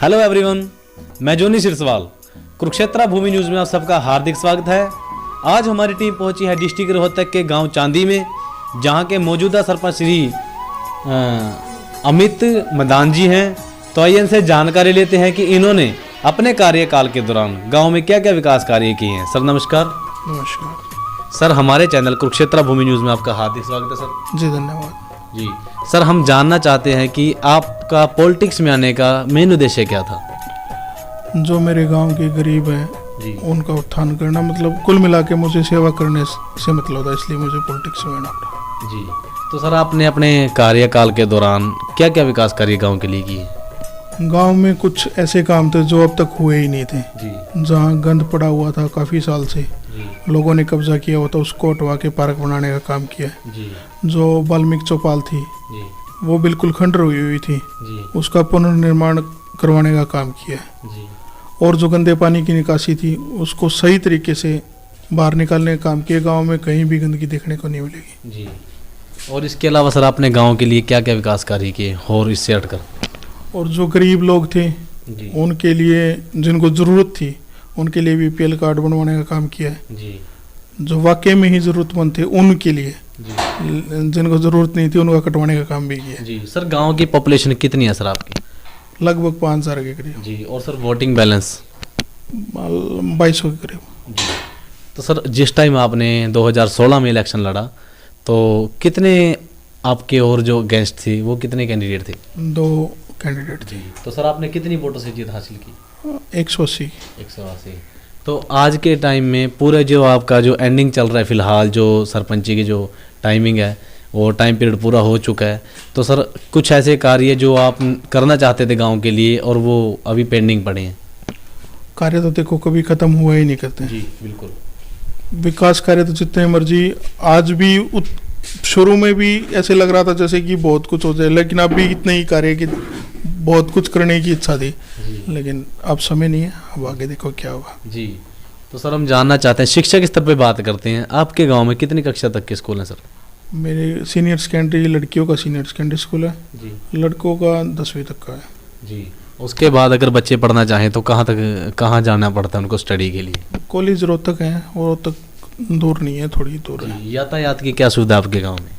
Hello everyone, मैं जोनी सिरसवाल, कुरुक्षेत्र भूमि news में आप सबका हार्दिक स्वागत है। आज हमारी टीम पहुंची है डिस्ट्रिक्ट रोहतक के गांव चांदी में, जहां के मौजूदा सरपंच श्री अमित मदान जी हैं। तो आइए इनसे जानकारी लेते हैं कि इन्होंने अपने कार्यकाल के दौरान गांव में क्या क्या विकास कार्य किए हैं। सर नमस्कार। नमस्कार सर, हमारे चैनल कुरुक्षेत्र भूमि न्यूज़ में आपका हार्दिक स्वागत है सर। जी, धन्यवाद। जी सर, हम जानना चाहते हैं कि आपका पॉलिटिक्स में आने का मेन उद्देश्य क्या था। जो मेरे गांव के गरीब हैं जी उनका उत्थान करना, मतलब कुल मिला के मुझे सेवा करने से मतलब था, इसलिए मुझे पॉलिटिक्स में आना पड़ा। जी, तो सर आपने अपने कार्यकाल के दौरान क्या क्या विकास कार्य गांव के लिए किए। गांव में कुछ ऐसे काम थे जो अब तक हुए ही नहीं थे। जी जहां गंद पड़ा हुआ था काफ़ी साल से, जी लोगों ने कब्जा किया हुआ था, उसको हटवा के पार्क बनाने का काम किया है। जी जो वाल्मीकि चौपाल थी जी वो बिल्कुल खंडर हुई थी, जी उसका पुनर्निर्माण करवाने का काम किया है। जी और जो गंदे पानी की निकासी थी उसको सही तरीके से बाहर निकालने का काम किया। गांव में कहीं भी गंदगी देखने को नहीं मिलेगी। जी। और इसके अलावा सर आपने गांव के लिए क्या क्या विकास कार्य किए और इससे हटकर। और जो गरीब लोग थे जी उनके लिए, जिनको ज़रूरत थी, उनके लिए बीपीएल कार्ड बनवाने का काम किया है। जी जो वाकई में ही ज़रूरतमंद थे उनके लिए, जी जिनको ज़रूरत नहीं थी, उनका कटवाने का काम भी किया है। जी। सर गांव की पॉपुलेशन कितनी है सर आपकी। लगभग 5,000 के करीब, जी। और सर वोटिंग बैलेंस 2200 के करीब। जी। तो सर जिस टाइम आपने 2016 में इलेक्शन लड़ा तो कितने आपके और जो अगेंस्ट थी वो कितने कैंडिडेट थे। 2 कैंडिडेट थे। तो सर आपने कितनी वोटों से जीत हासिल की। 180। 180। तो आज के टाइम में पूरे जो आपका जो एंडिंग चल रहा है फिलहाल, जो सरपंची की जो टाइमिंग है वो टाइम पीरियड पूरा हो चुका है, तो सर कुछ ऐसे कार्य जो आप करना चाहते थे गांव के लिए और वो अभी पेंडिंग पड़े हैं। कार्य तो देखो कभी ख़त्म हुआ ही नहीं करते। जी बिल्कुल। विकास कार्य तो जितने मर्जी, आज भी शुरू में भी ऐसे लग रहा था जैसे कि बहुत कुछ हो जाए, लेकिन अब भी इतने ही कार्य कि बहुत कुछ करने की इच्छा थी, लेकिन अब समय नहीं है। अब आगे देखो क्या होगा। जी। तो सर हम जानना चाहते हैं, शिक्षा के स्तर पे बात करते हैं, आपके गांव में कितनी कक्षा तक के स्कूल हैं सर। मेरे सीनियर सेकेंडरी, लड़कियों का सीनियर सेकेंडरी स्कूल है, जी लड़कों का 10वीं तक का है। जी। उसके बाद अगर बच्चे पढ़ना चाहें तो कहाँ जाना पड़ता है उनको स्टडी के लिए। कॉलेज रोहतक है, और रोहतक दूर नहीं है, थोड़ी दूर है। जी। यातायात की क्या सुविधा आपके गाँव में।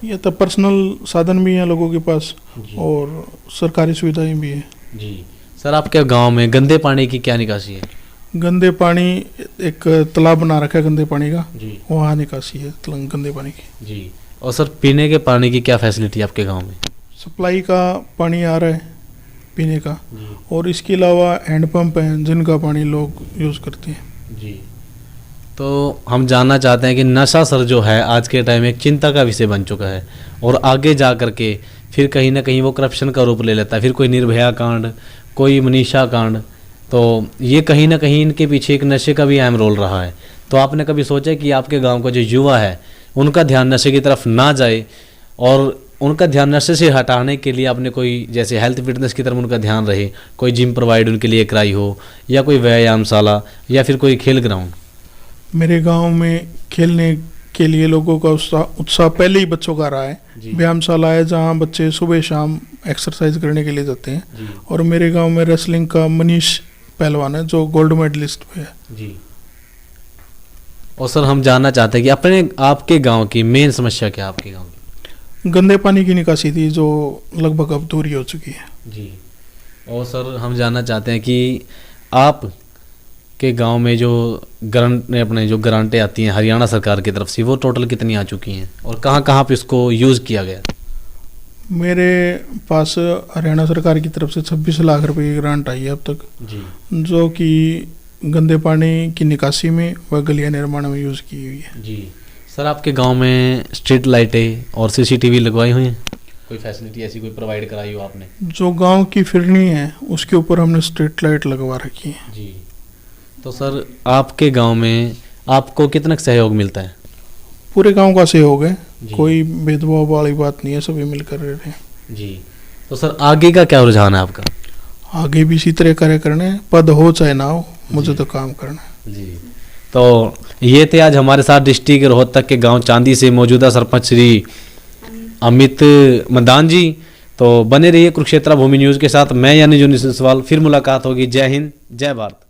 ये तो पर्सनल साधन भी हैं लोगों के पास, जी। और सरकारी सुविधाएं भी हैं। जी। सर आपके गांव में गंदे पानी की क्या निकासी है। गंदे पानी, एक तालाब बना रखा है गंदे पानी का, जी वहाँ निकासी है गंदे पानी की। जी। और सर पीने के पानी की क्या फैसिलिटी है आपके गांव में। सप्लाई का पानी आ रहा है पीने का, जी और इसके अलावा हैंडपम्प हैं जिनका पानी लोग यूज़ करते हैं। जी। तो हम जानना चाहते हैं कि नशा सर जो है आज के टाइम में एक चिंता का विषय बन चुका है, और आगे जा कर के फिर कहीं ना कहीं वो करप्शन का रूप ले लेता है। फिर कोई निर्भया कांड, कोई मनीषा कांड, तो ये कहीं ना कहीं इनके पीछे एक नशे का भी अहम रोल रहा है। तो आपने कभी सोचा कि आपके गांव का जो युवा है उनका ध्यान नशे की तरफ ना जाए, और उनका ध्यान नशे से हटाने के लिए आपने कोई, जैसे हेल्थ फिटनेस की तरफ उनका ध्यान रहे, कोई जिम प्रोवाइड उनके लिए कराई हो, या कोई व्यायामशाला, या फिर कोई खेल ग्राउंड। मेरे गांव में खेलने के लिए लोगों का उत्साह पहले ही बच्चों का रहा है। व्यायामशाला है जहां बच्चे सुबह शाम एक्सरसाइज करने के लिए जाते हैं। जी और मेरे गांव में रेसलिंग का मनीष पहलवान है जो गोल्ड मेडलिस्ट पे है। जी। और सर हम जानना चाहते हैं कि आपके गांव की मेन समस्या क्या है आपके गांव की। गंदे पानी की निकासी थी जो लगभग अब दूर ही हो चुकी है। जी। और सर हम जानना चाहते हैं कि आप के गांव में जो ग्रांटें आती हैं हरियाणा सरकार की तरफ से, वो टोटल कितनी आ चुकी हैं और कहाँ कहाँ पे इसको यूज़ किया गया। मेरे पास हरियाणा सरकार की तरफ से 26 लाख रुपए की ग्रांट आई है अब तक, जी जो कि गंदे पानी की निकासी में व गलिया निर्माण में यूज़ की हुई है। जी। सर आपके गांव में स्ट्रीट लाइटें और सीसीटीवी लगवाई हुई हैं, कोई फैसिलिटी ऐसी कोई प्रोवाइड कराई हो आपने। जो गांव की फिरनी है उसके ऊपर हमने स्ट्रीट लाइट लगवा रखी है। जी। तो सर आपके गांव में आपको कितना सहयोग मिलता है। पूरे गांव का सहयोग है, जी। कोई भेदभाव वाली बात नहीं है, सभी मिलकर रह रहे हैं। जी। तो सर आगे का क्या रुझान है आपका। आगे भी इसी तरह कार्य करने हैं, पद हो चाहे ना हो, मुझे तो काम करना है। जी। तो ये थे आज हमारे साथ डिस्ट्रिक्ट रोहतक के गांव चांदी से मौजूदा सरपंच श्री अमित मदान जी। तो बने रहिए कुरुक्षेत्र भूमि न्यूज़ के साथ। मैं यानी जो सवाल, फिर मुलाकात होगी। जय हिंद, जय भारत।